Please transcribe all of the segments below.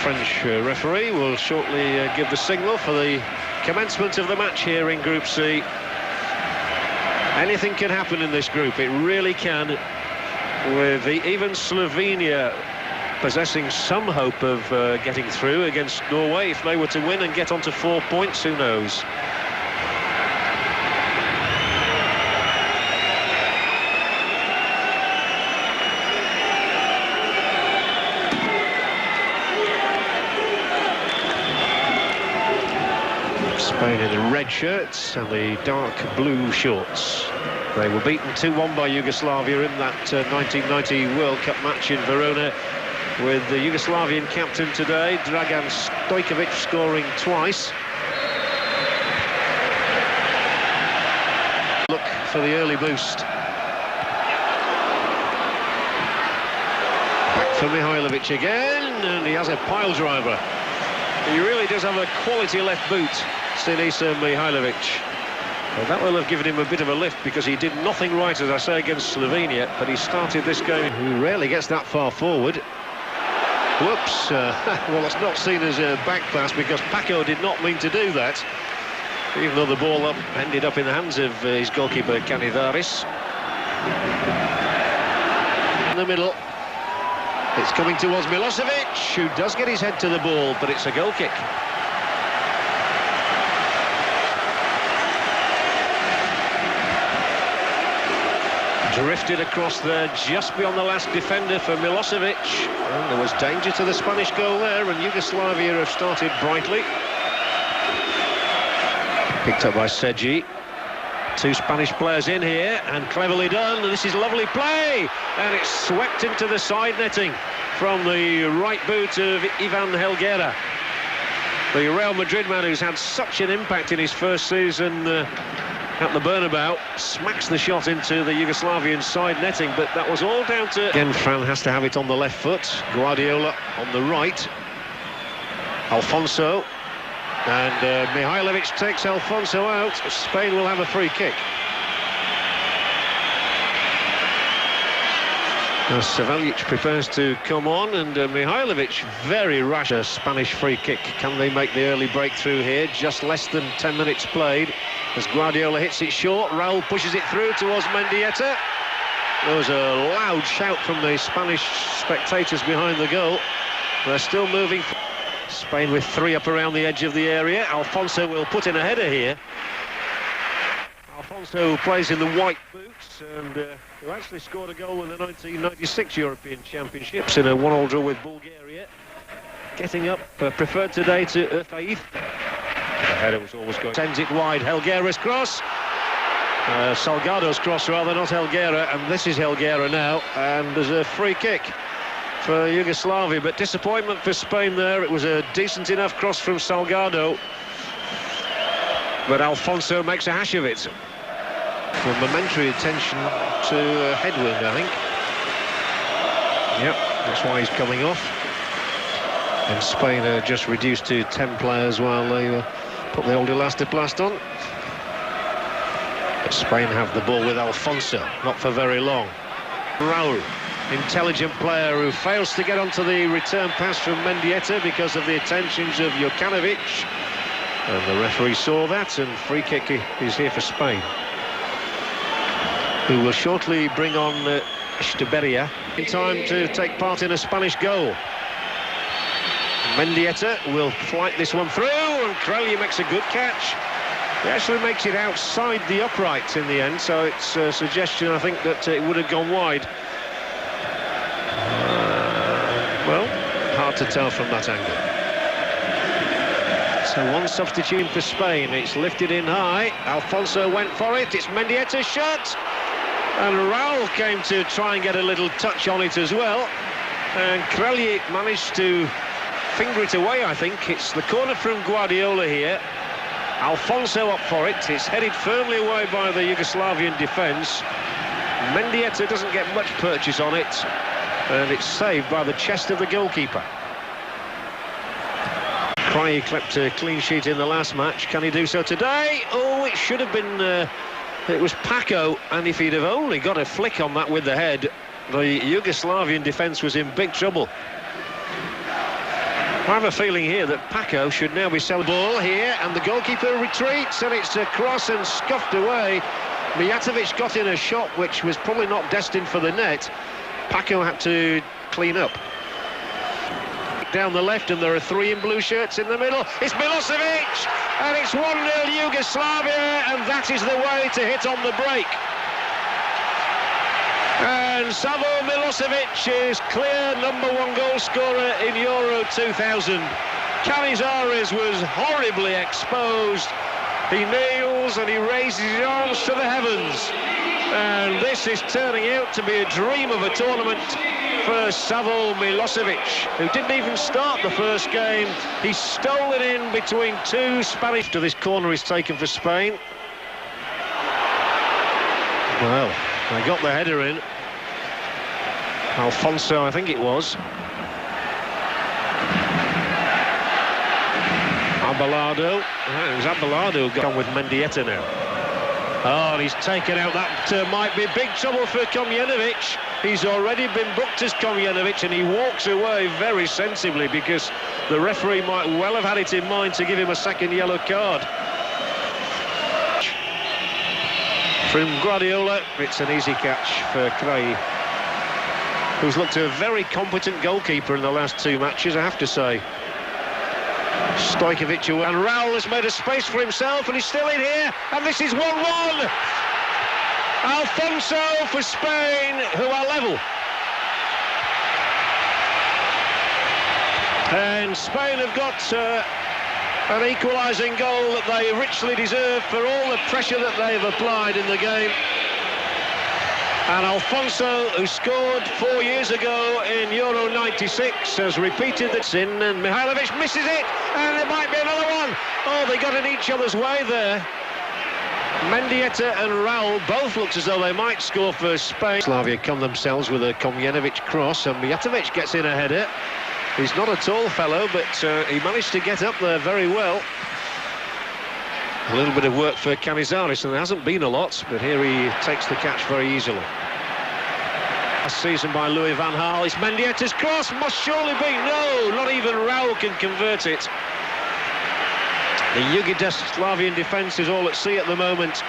French referee will shortly give the signal for the commencement of the match here in Group C. Anything can happen in this group, it really can, with even Slovenia possessing some hope of getting through against Norway. If they were to win and get onto 4 points, who knows? Spain in the red shirts and the dark blue shorts. They were beaten 2-1 by Yugoslavia in that 1990 World Cup match in Verona, with the Yugoslavian captain today, Dragan Stojkovic, scoring twice. Look for the early boost. Back for Mihajlovic again, and he has a pile driver. He really does have a quality left boot, Sinisa Mihajlovic. Well, that will have given him a bit of a lift, because he did nothing right, as I say, against Slovenia, but he started this game. He rarely gets that far forward. Whoops, well, it's not seen as a back pass, because Paco did not mean to do that, even though the ball ended up in the hands of his goalkeeper, Canizares. In the middle, it's coming towards Milosevic, who does get his head to the ball, but it's a goal kick. Drifted across there just beyond the last defender for Milosevic, and there was danger to the Spanish goal there, and Yugoslavia have started brightly. Picked up by Seji. Two Spanish players in here, and cleverly done, and this is lovely play, and it's swept into the side netting from the right boot of Ivan Helguera. The Real Madrid man, who's had such an impact in his first season at the Bernabeu, smacks the shot into the Yugoslavian side netting, but that was all down to... Again, Fran has to have it on the left foot, Guardiola on the right, Alfonso, and Mihajlovic takes Alfonso out. Spain will have a free kick. Now Saveljic prepares to come on, and Mihajlovic, very rash. A Spanish free kick. Can they make the early breakthrough here? Just less than 10 minutes played, as Guardiola hits it short. Raul pushes it through towards Mendieta. There was a loud shout from the Spanish spectators behind the goal. They're still moving. Spain with three up around the edge of the area. Alfonso will put in a header here. Alfonso plays in the white boots, and who actually scored a goal in the 1996 European Championships in a 1-1 draw with Bulgaria. Getting up, preferred today to Faith. The header was always going. Sends it wide. Helguera's cross. Salgado's cross, rather, not Helguera, and this is Helguera now, and there's a free kick for Yugoslavia, but disappointment for Spain there. It was a decent enough cross from Salgado, but Alfonso makes a hash of it. For momentary attention to headwind, I think. Yep, that's why he's coming off. And Spain are just reduced to 10 players while they put the old elastoplast on. But Spain have the ball with Alfonso, not for very long. Raul, intelligent player who fails to get onto the return pass from Mendieta because of the attentions of Jokanovic. And the referee saw that, and free kick is here for Spain, who will shortly bring on Esteberia in time to take part in a Spanish goal. Mendieta will flight this one through, and Krelje makes a good catch. He actually makes it outside the upright in the end, so it's a suggestion, I think, that it would have gone wide. Well, hard to tell from that angle. So one substitute for Spain. It's lifted in high. Alfonso went for it. It's Mendieta's shot. And Raul came to try and get a little touch on it as well. And Krelje managed to finger it away, I think. It's the corner from Guardiola here. Alfonso up for it. It's headed firmly away by the Yugoslavian defence. Mendieta doesn't get much purchase on it. And it's saved by the chest of the goalkeeper. Krelje clipped a clean sheet in the last match. Can he do so today? Oh, it should have been... it was Paco, and if he'd have only got a flick on that with the head, the Yugoslavian defence was in big trouble. I have a feeling here that Paco should now be selling ball here, and the goalkeeper retreats, and it's a cross and scuffed away. Mijatovic got in a shot which was probably not destined for the net. Paco had to clean up. Down the left, and there are three in blue shirts in the middle. It's Milosevic, and it's 1-0 Yugoslavia, and that is the way to hit on the break. And Savo Milosevic is clear #1 goal scorer in Euro 2000. Canizares was horribly exposed. He kneels and he raises his arms to the heavens. And this is turning out to be a dream of a tournament for Savo Milosevic, who didn't even start the first game. He stole it in between two Spanish. To this corner is taken for Spain. Well, they got the header in. Alfonso, I think it was. Abelardo. It was Abelardo got on with Mendieta now. Oh, and he's taken out. That might be big trouble for Komjenovic. He's already been booked as Komjenovic, and he walks away very sensibly because the referee might well have had it in mind to give him a second yellow card. From Guardiola, it's an easy catch for Cray, who's looked a very competent goalkeeper in the last two matches, I have to say. Stojkovic, and Raul has made a space for himself, and he's still in here, and this is 1-1. Alfonso for Spain, who are level. And Spain have got an equalising goal that they richly deserve for all the pressure that they've applied in the game. And Alfonso, who scored 4 years ago in Euro 96, has repeated the sin, and Mihailovic misses it, and there might be another one. Oh, they got in each other's way there. Mendieta and Raul both looked as though they might score for Spain. Yugoslavia come themselves with a Komjenovic cross, and Mijatovic gets in a header. He's not a tall fellow, but he managed to get up there very well. A little bit of work for Canizares, and there hasn't been a lot, but here he takes the catch very easily. Last season by Louis van Gaal. It's Mendieta's cross, must surely be. No, not even Raul can convert it. The Yugoslavian defence is all at sea at the moment.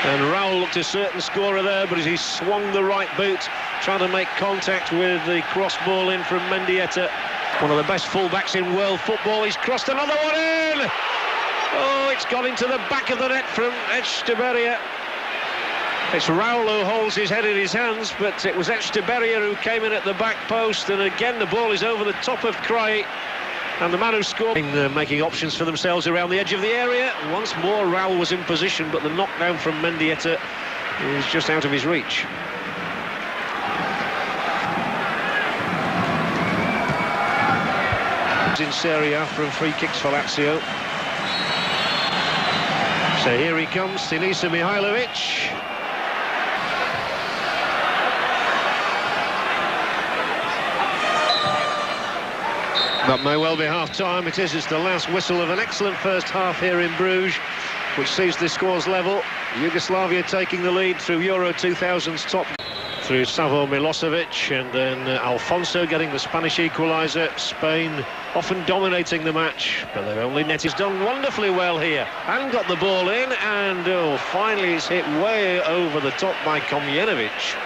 And Raul looked a certain scorer there, but as he swung the right boot, trying to make contact with the cross ball in from Mendieta. One of the best fullbacks in world football. He's crossed another one in! Oh, it's gone into the back of the net from Echeverria. It's Raul who holds his head in his hands, but it was Echeverria who came in at the back post, and again the ball is over the top of Cray. And the man who scored, making options for themselves around the edge of the area. Once more Raul was in position, but the knockdown from Mendieta is just out of his reach. In Serie A from free kicks for Lazio. So here he comes, Sinisa Mihailovic. That may well be half-time. It is. It's the last whistle of an excellent first half here in Bruges, which sees the scores level. Yugoslavia taking the lead through Euro 2000's top, through Savo Milosevic, and then Alfonso getting the Spanish equaliser. Spain often dominating the match, but they've only netted. He's done wonderfully well here and got the ball in, and finally it's hit way over the top by Komjenovic.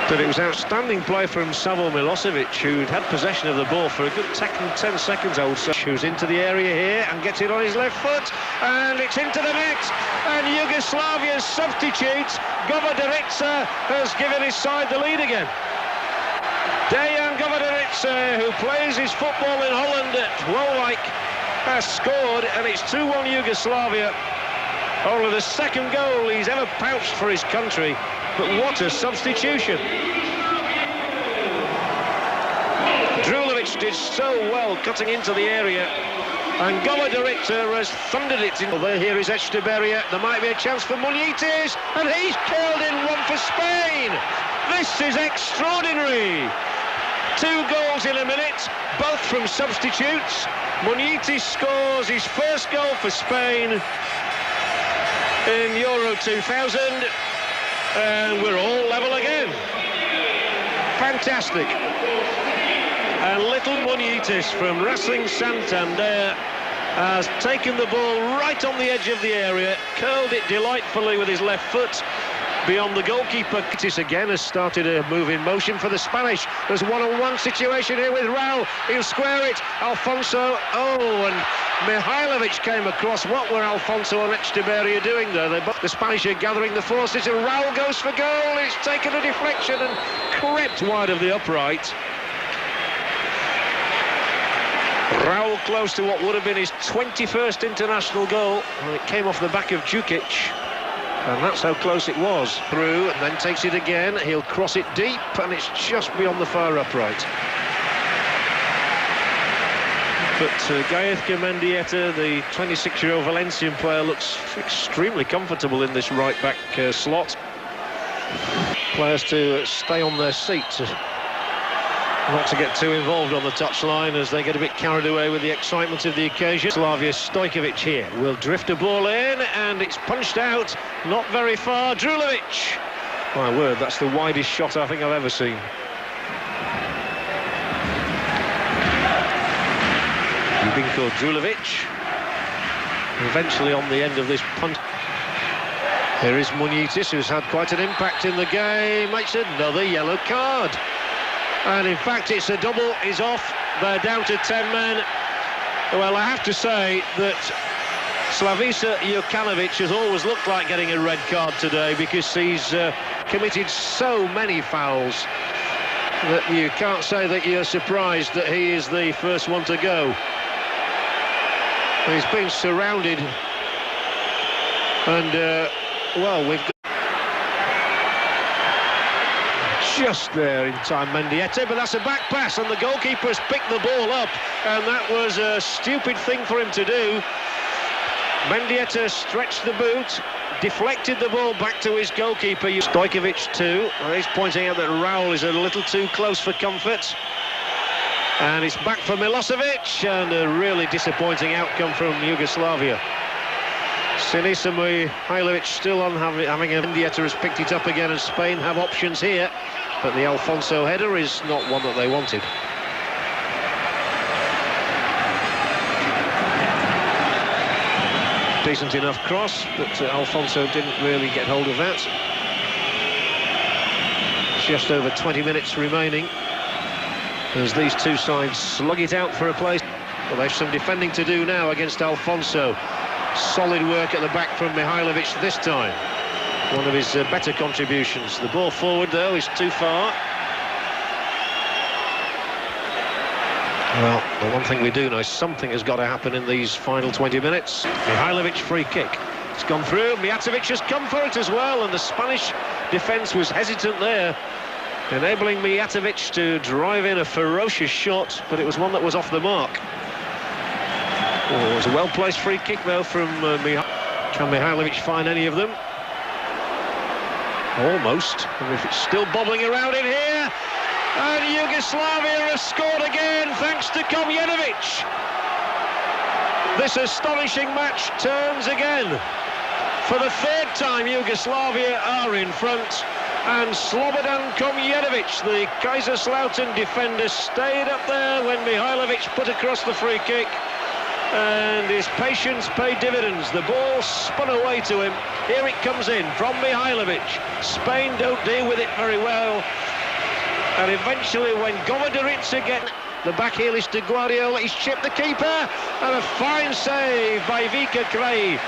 But it was outstanding play from Savo Milosevic, who'd had possession of the ball for a good 10 seconds, I would say. Who's into the area here and gets it on his left foot, and it's into the net. And Yugoslavia's substitute, Goverdarica, has given his side the lead again. Dejan Goverdarica, who plays his football in Holland at Waalwijk, has scored, and it's 2-1 Yugoslavia. Only the second goal he's ever pouched for his country. But what a substitution. Drulovic did so well cutting into the area, and Goverdarica has thundered it in. Over here is Echeverria. There might be a chance for Munitis, and he's curled in one for Spain. This is extraordinary. 2 goals in a minute, both from substitutes. Munitis scores his first goal for Spain in Euro 2000. And we're all level again. fantastic. And little Munitis from Racing Santander has taken the ball right on the edge of the area, curled it delightfully with his left foot beyond the goalkeeper. Munitis again has started a move in motion for the Spanish. There's one-on-one situation here with Raul. He'll square it. Alfonso. Oh, and Mihailovic came across. What were Alfonso and Echeverria doing there? The Spanish are gathering the forces, and Raul goes for goal. It's taken a deflection and crept wide of the upright. Raul close to what would have been his 21st international goal, and it came off the back of Djukic, and that's how close it was. Through, and then takes it again. He'll cross it deep, and it's just beyond the far upright. But Gaizka Mendieta, the 26-year-old Valencian player, looks extremely comfortable in this right-back slot. Players to stay on their seats, not to get too involved on the touchline as they get a bit carried away with the excitement of the occasion. Yugoslavia, Stojkovic here will drift a ball in, and it's punched out, not very far. Drulovic. My word, that's the widest shot I think I've ever seen. Ljubinko Drulovic. Eventually on the end of this punt. Here is Munitis, who's had quite an impact in the game. Makes another yellow card. And in fact, it's a double. He's off. They're down to 10 men. Well, I have to say that Slaviša Jokanovic has always looked like getting a red card today, because he's committed so many fouls that you can't say that you're surprised that he is the first one to go. He's been surrounded, and well, we've got just there in time, Mendieta, but that's a back pass, and the goalkeeper has picked the ball up, and that was a stupid thing for him to do. Mendieta stretched the boot, deflected the ball back to his goalkeeper. Stojkovic too. He's pointing out that Raul is a little too close for comfort. And it's back for Milosevic, and a really disappointing outcome from Yugoslavia. Sinisa Mihailovic still on having a... Mendieta has picked it up again, and Spain have options here. But the Alfonso header is not one that they wanted. Decent enough cross, but Alfonso didn't really get hold of that. Just over 20 minutes remaining as these two sides slug it out for a place. Well, they've some defending to do now against Alfonso. Solid work at the back from Mihailovic this time. One of his better contributions. The ball forward, though, is too far. Well, the one thing we do know is something has got to happen in these final 20 minutes. Mihailovic free kick. It's gone through. Mijatovic has come for it as well, and the Spanish defence was hesitant there, enabling Mijatovic to drive in a ferocious shot, but it was one that was off the mark. Oh, it was a well-placed free kick, though, from Mihailovic. Can Mihailovic find any of them? Almost. And if it's still bobbling around in here. And Yugoslavia has scored again, thanks to Komjenovic. This astonishing match turns again. For the third time, Yugoslavia are in front. And Slobodan Komjenovic, the Kaiserslautern defender, stayed up there when Mihailovic put across the free kick. And his patience paid dividends. The ball spun away to him. Here it comes in from Mihailovic. Spain don't deal with it very well. And eventually, when Govodarica gets the back heel is to Guardiola, he's chipped the keeper. And a fine save by Vika Krajić.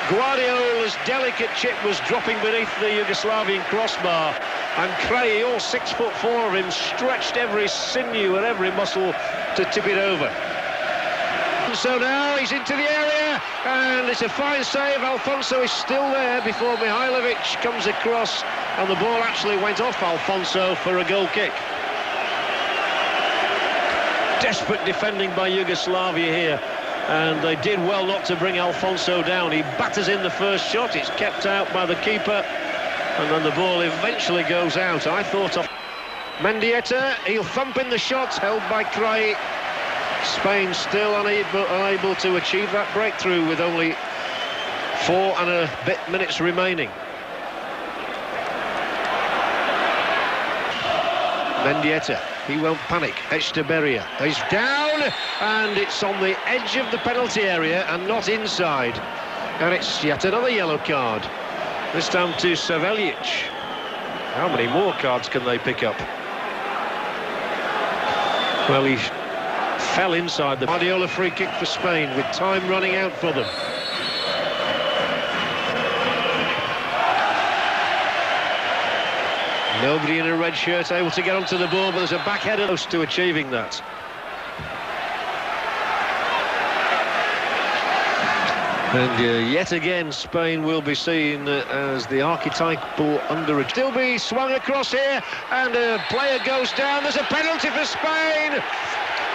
Guardiola's delicate chip was dropping beneath the Yugoslavian crossbar. And Krajić, all 6'4" of him, stretched every sinew and every muscle to tip it over. So now he's into the area, and it's a fine save. Alfonso is still there before Mihailovic comes across, and the ball actually went off Alfonso for a goal kick. Desperate defending by Yugoslavia here, and they did well not to bring Alfonso down. He batters in the first shot, it's kept out by the keeper, and then the ball eventually goes out. I thought of Mendieta, he'll thump in the shot, held by Krajić. Spain still unable to achieve that breakthrough with only 4 and a bit minutes remaining. Mendieta, he won't panic. Echeverria, he's down, and it's on the edge of the penalty area and not inside. And it's yet another yellow card. This time to Saveljic. How many more cards can they pick up? Well, he fell inside the Guardiola free kick for Spain with time running out for them. Nobody in a red shirt able to get onto the ball, but there's a backheader close to achieving that. And yet again, Spain will be seen as the archetypal under. Still be swung across here, and a player goes down. There's a penalty for Spain.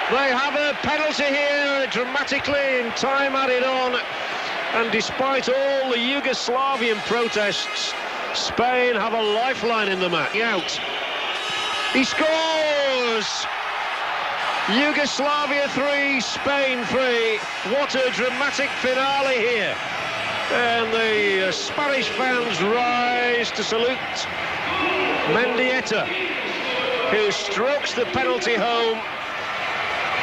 They have a penalty here, dramatically, in time added on. And despite all the Yugoslavian protests, Spain have a lifeline in the match. Out. He scores! Yugoslavia 3, Spain 3. What a dramatic finale here. And the Spanish fans rise to salute Mendieta, who strokes the penalty home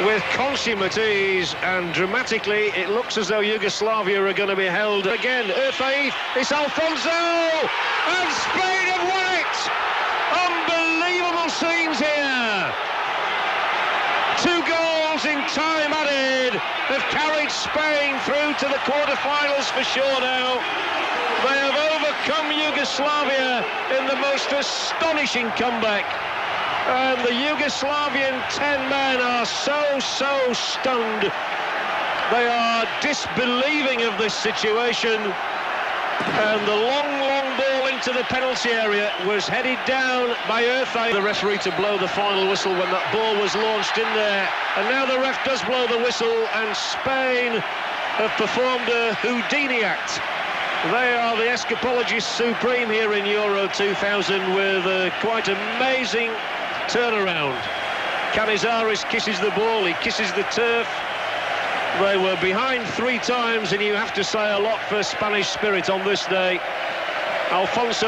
with consummate ease, and dramatically it looks as though Yugoslavia are going to be held again. Urfaith, it's Alfonso, and Spain have won it! Unbelievable scenes here. 2 goals in time added have carried Spain through to the quarter-finals for sure now. They have overcome Yugoslavia in the most astonishing comeback. And the Yugoslavian 10 men are so stunned. They are disbelieving of this situation. And the long ball into the penalty area was headed down by Urfaith. The referee to blow the final whistle when that ball was launched in there. And now the ref does blow the whistle, and Spain have performed a Houdini act. They are the escapologists supreme here in Euro 2000 with a quite amazing turnaround. Canizares kisses the ball, he kisses the turf. They were behind 3 times, and you have to say a lot for Spanish spirit on this day. Alfonso